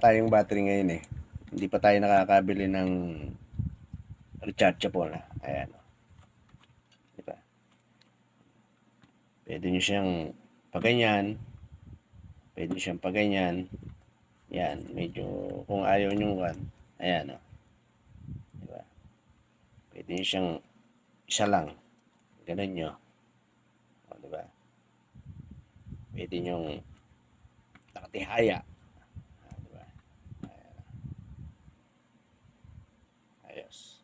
tayong battery ngayon eh. Hindi pa tayo nakakabili ng rechargeable. Ayan. Diba? Pwede nyo siyang paganyan. Pwede nyo siyang paganyan. Yan. Medyo kung ayaw nyo kan. Ayan. Diba? Pwede nyo siyang isa lang. Ganun nyo. Diba? Pwede nyo nakatihaya. Diba? Ayos.